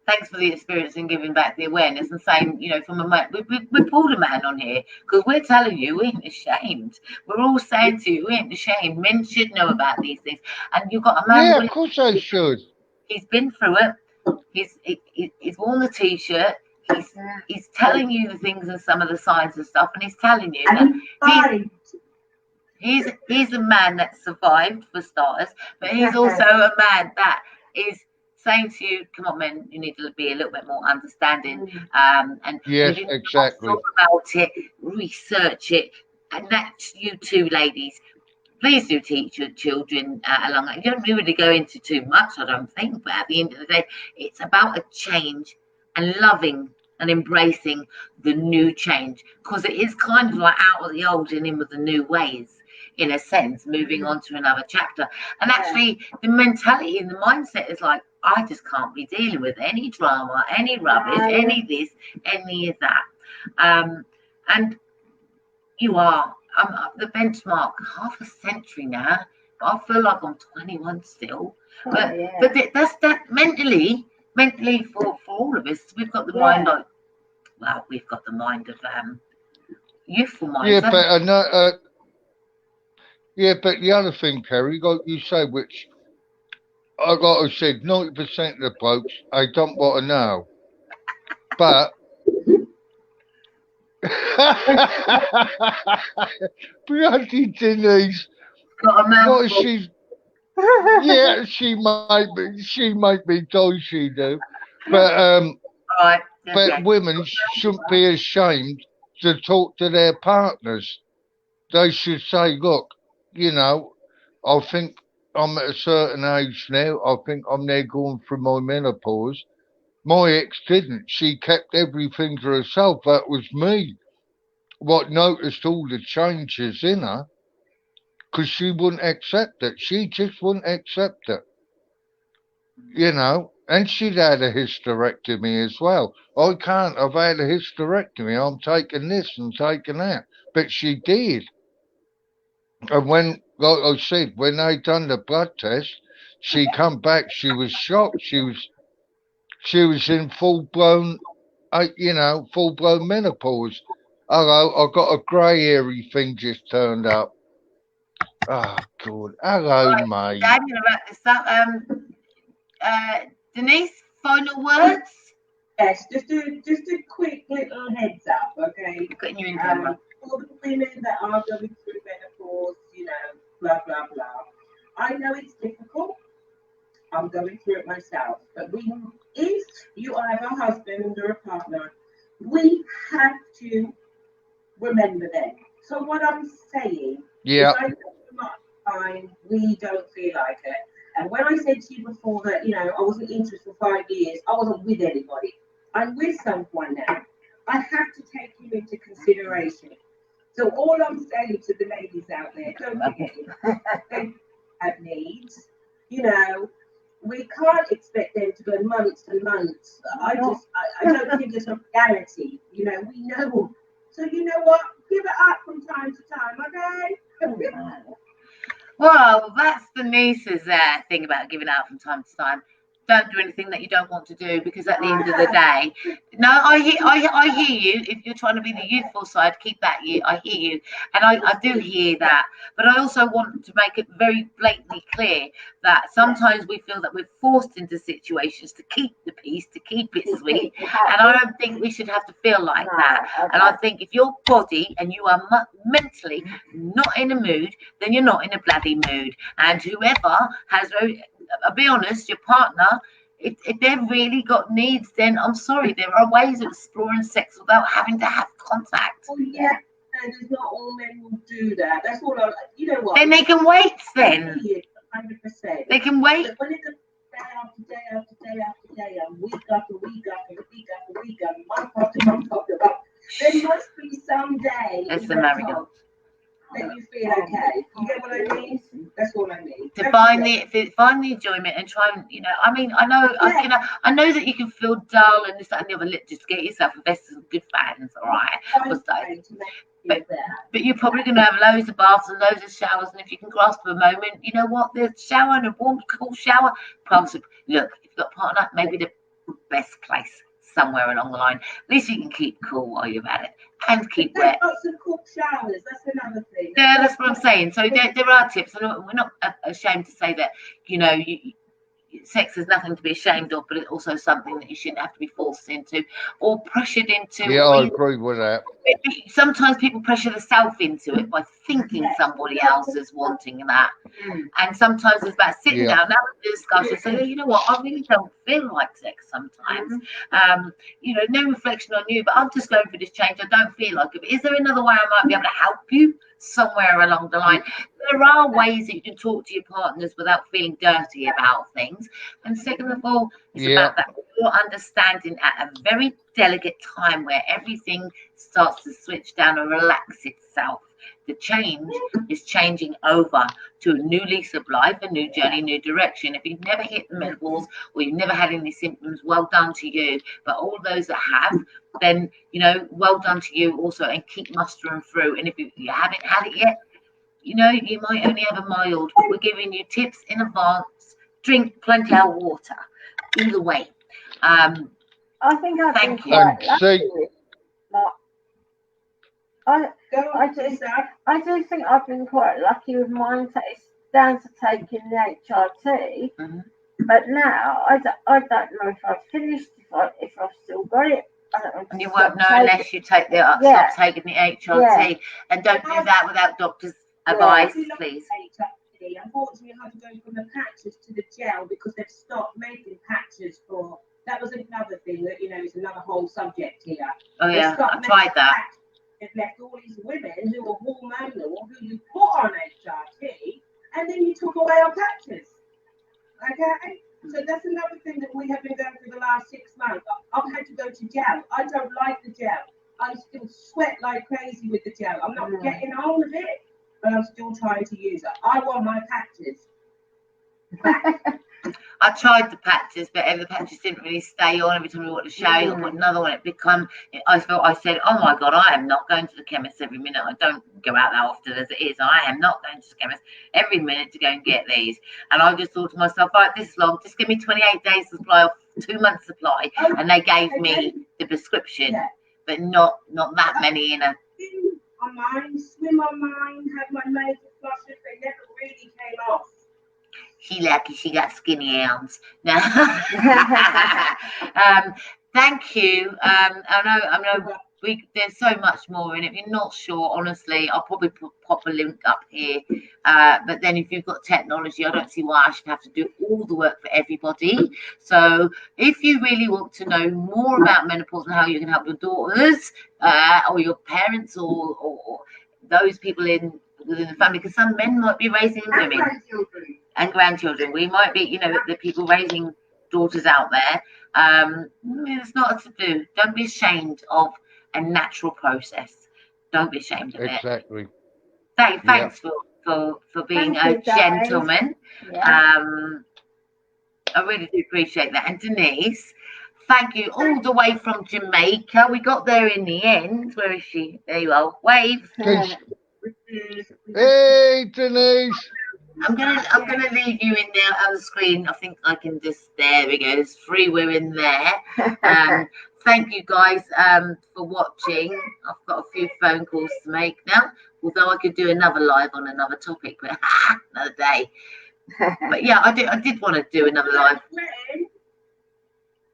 thanks for the experience and giving back the awareness and saying, you know, from a man, we pulled a man on here because we're telling you we ain't ashamed. We're all saying to you, we ain't ashamed. Men should know about these things, and you've got a man. Yeah, of course they should. He's been through it. He's worn the t-shirt. He's telling you the things and some of the signs and stuff, and he's telling you that he's a man that survived for starters, but he's also a man that is saying to you, come on, men, you need to be a little bit more understanding. And yes, if you exactly. talk about it, research it, and that's you too, ladies. Please do teach your children along that. You don't really go into too much, I don't think, but at the end of the day, it's about a change and loving and embracing the new change, because it is kind of like out of the old and in with the new ways, in a sense, moving on to another chapter. And actually, the mentality and the mindset is like, I just can't be dealing with any drama, any rubbish, any this, any of that. And you are. I'm up the benchmark half a century now. But I feel like I'm 21 still. But that's that mentally for all of us, we've got the mind of, well, we've got the mind of youthful minds. Yeah, but the other thing, Kerry, like you say, which like I said, 90% of the blokes, I don't want to know. But Bloody Denise. Got a What is mouthful. she? Yeah, she might be die, she do. But Right. but Okay. women shouldn't be ashamed to talk to their partners. They should say, look, you know, I think I'm at a certain age now. I think I'm now going through my menopause. My ex didn't. She kept everything to herself. That was me. What noticed all the changes in her because she wouldn't accept it. She just wouldn't accept it, you know. And she'd had a hysterectomy as well. I can't. I've had a hysterectomy. I'm taking this and taking that. But she did. And when, like I said, when they done the blood test, she come back. She was shocked. She was in full blown, full blown menopause. Hello, I got a grey hairy thing just turned up. Oh God, hello, Right. mate. I'm going to wrap this up. Denise, final words? Yes, just a quick little heads up, okay? Putting you in camera. For the women that are going through menopause, blah blah blah. I know it's difficult. I'm going through it myself. But if you have a husband or a partner, we have to remember them. So what I'm saying Yeah, is I know time we don't feel like it. And when I said to you before that, I wasn't interested for 5 years, I wasn't with anybody. I'm with someone now. I have to take you into consideration. So all I'm saying to the ladies out there, don't forget it. They have needs. We can't expect them to go months and months. I don't think it's a reality. We know. So you know what? Give it up from time to time, okay? Well, that's the niece's thing about giving out from time to time. Don't do anything that you don't want to do because at the end of the day, no, I hear you. If you're trying to be the youthful side, keep that. I hear you, and I do hear that. But I also want to make it very blatantly clear that sometimes we feel that we're forced into situations to keep the peace, to keep it sweet, and I don't think we should have to feel like that. And I think if your body and you are mentally not in a mood, then you're not in a bloody mood. And whoever has, I'll be honest, your partner, if they've really got needs, then I'm sorry, there are ways of exploring sex without having to have contact. Oh yeah, and it's not all men will do that. That's all you know what? Then they can wait then. 100%. They can wait. But when it's day after day after day after day, and week after week after week after week, and month after month after month, there must be some day That's the marriage. that you feel okay. You get what I mean? That's all I mean. To find the enjoyment and try and I mean I know that you can feel dull and this that and the other. Just get yourself invested in good fans, all right? But you're probably going to have loads of baths and loads of showers, and if you can grasp a moment, you know what? The shower and a warm, cool shower. Look, if you've got a partner, maybe the best place somewhere along the line. At least you can keep cool while you're at it and keep wet. Lots of cool showers. That's another thing. Yeah, that's what I'm saying. So there are tips, and we're not ashamed to say that. Sex is nothing to be ashamed of, but it's also something that you shouldn't have to be forced into or pressured into. Yeah, I agree with that. Sometimes people pressure themselves into it by thinking somebody else is wanting that. And sometimes it's about sitting down, having a discussion, saying, hey, you know what, I really don't feel like sex sometimes. No reflection on you, but I'm just going through this change. I don't feel like it. But is there another way I might be able to help you somewhere along the line? There are ways that you can talk to your partners without feeling dirty about things. And second of all, it's about that pure understanding at a very delicate time where everything starts to switch down and relax itself. The change is changing over to a new lease of life, a new journey, new direction. If you've never hit the menopause or you've never had any symptoms, well done to you. But all those that have, then, well done to you also, and keep mustering through. And if you haven't had it yet, you might only have a mild, but we're giving you tips in advance. Drink plenty of water. Either way. I think I've been Thank you. quite lucky. I do think I've been quite lucky with mine. It's down to taking the HRT, but now I don't know if I've finished, if I've still got it. I don't And you won't know unless you take the stop taking the HRT, and don't do that without doctor's advice, please. Unfortunately, I had to go from the patches to the gel because they've stopped making patches for. That was another thing that is another whole subject here. Oh yeah, I tried that. They've left all these women who are hormonal, who you put on HRT, and then you took away our patches. Okay, so that's another thing that we have been going through the last 6 months. I've had to go to gel. I don't like the gel. I still sweat like crazy with the gel. I'm not getting on with it, but I'm still trying to use it. I want my patches back. I tried the patches, but the patches didn't really stay on. Every time we wanted to shower, you put another one. I said, oh my God, I am not going to the chemist every minute. I don't go out that often as it is. I am not going to the chemist every minute to go and get these. And I just thought to myself, right, this long, just give me 28 days supply of 2 months supply. And they gave me the prescription, but not that many in a. On mine, swim on mine, have my major flushes. They never really came off. She lucky she got skinny arms. No. Thank you. I know there's so much more in it. If you're not sure, honestly, I'll probably pop a link up here. But then if you've got technology, I don't see why I should have to do all the work for everybody. So if you really want to know more about menopause and how you can help your daughters or your parents or those people within the family, because some men might be raising women. And grandchildren. We might be, the people raising daughters out there. It's not to do. Don't be ashamed of a natural process. Don't be ashamed of it. Exactly. Thanks for being a gentleman. Yeah. I really do appreciate that. And Denise, thank you all the way from Jamaica. We got there in the end. Where is she? There you are. Wave. Hey, Denise. I'm gonna leave you in there on the screen. I think I can just, there we go. There's 3 women there. Thank you guys for watching. I've got a few phone calls to make now. Although I could do another live on another topic, but another day. But yeah, I did want to do another live.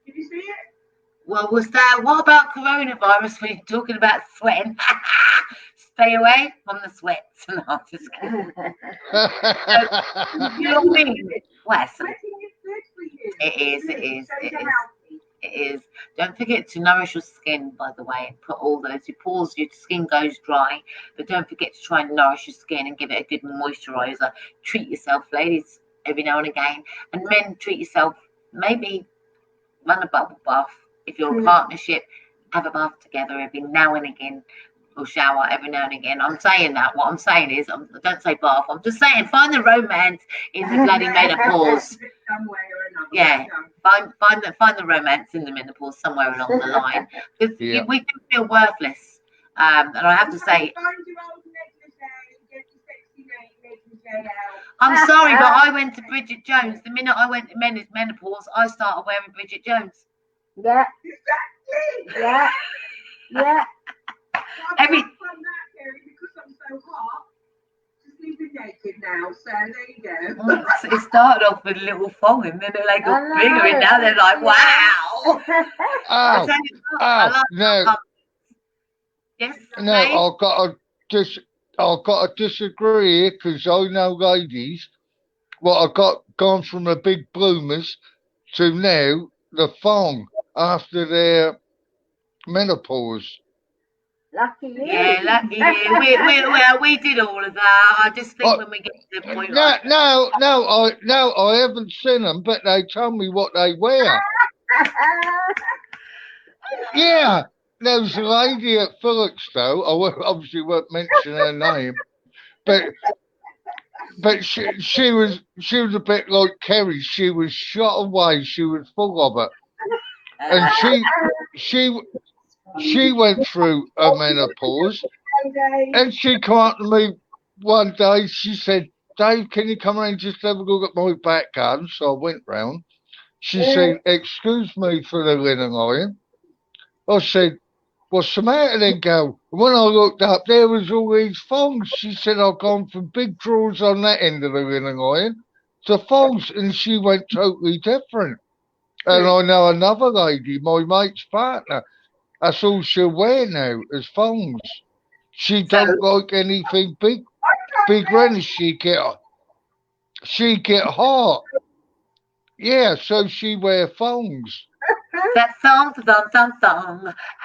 Did you see it? Well, what about coronavirus? We're talking about sweating. Stay away from the sweats. No, I'm just kidding. You know what I mean? Well, it is. Don't forget to nourish your skin, by the way, and put all those. Your pores, your skin goes dry, but don't forget to try and nourish your skin and give it a good moisturizer. Treat yourself, ladies, every now and again. And men, treat yourself. Maybe run a bubble bath. If you're a partnership, have a bath together every now and again. Or shower every now and again. I'm saying that. What I'm saying is, don't say bath. I'm just saying, find the romance in the bloody menopause. Yeah, find the romance in the menopause somewhere along the line. Because we do feel worthless. And I have to say, I'm sorry, but I went to Bridget Jones. The minute I went to menopause, I started wearing Bridget Jones. Yeah. Yeah. Yeah. Because I'm so hot, just leaving naked now. So there you go. It started off with a little thong, and then they got bigger, and now they're like, wow. No. Yes. No, I've got to disagree because I know ladies. Well, I've gone from the big bloomers to now the thong after their menopause. Lucky you. Yeah, lucky you. We did all of that. I just think when we get to the point. No, I haven't seen them, but they tell me what they wear. Yeah, there's a lady at Felixstowe. I obviously won't mention her name, but she was a bit like Kerry. She was shot away. She was full of it, and she went through a menopause, and she came up to me one day. She said, "Dave, can you come around and just have a look at my back garden?" So I went round. She said, "Excuse me for the linen iron." I said, "What's the matter then, girl?" When I looked up, there was all these thongs. She said, "I've gone from big drawers on that end of the linen iron to thongs," and she went totally different. And I know another lady, my mate's partner, That's all she'll wear now is thongs. She So don't like anything big running. She get hot. Yeah, so she wear thongs. that song.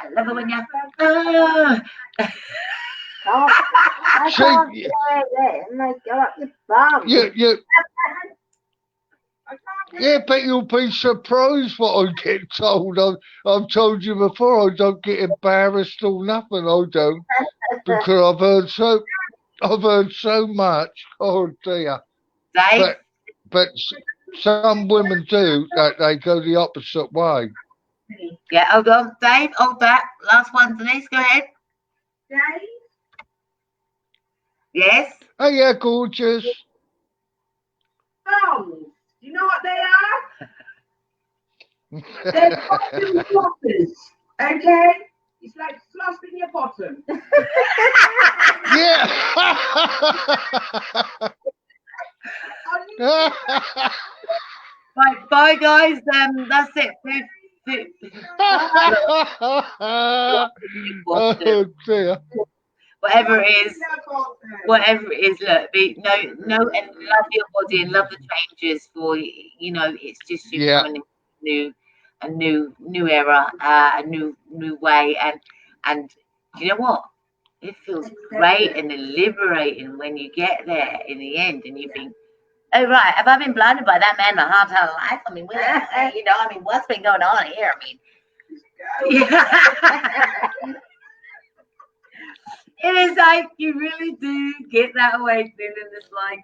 I love it when you. I She, can't do it and they go up your bum. you, yeah, but you'll be surprised what I get told. I've told you before. I don't get embarrassed or nothing. I don't because I've heard so much. Oh dear. Dave, But some women do that. They go the opposite way. yeah, hold on, Dave, hold that. Last one, Denise, go ahead. Dave, Yes. Oh yeah, gorgeous. thongs. Do you know what they are? They're bottom flossers. Okay? It's like flossing your bottom. Yeah. Right, bye guys. That's it. Oh dear. Whatever it is, look, know and love your body and love the changes for it's just you Yeah. coming into a new era, a new way, and you know what? It feels great and liberating when you get there in the end, and you think, oh right, have I been blinded by that man my whole entire life? I mean, what's been going on here? I mean, yeah. It is like you really do get that awakening, and it's like,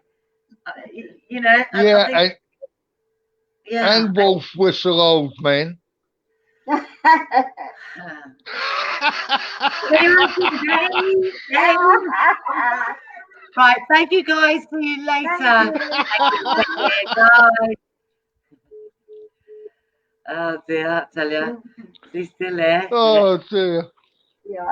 Yeah, I think, yeah. and wolf whistle old men. Right, thank you guys. See you later. Bye. Oh dear, I tell you, she's still there. Oh dear. Yeah.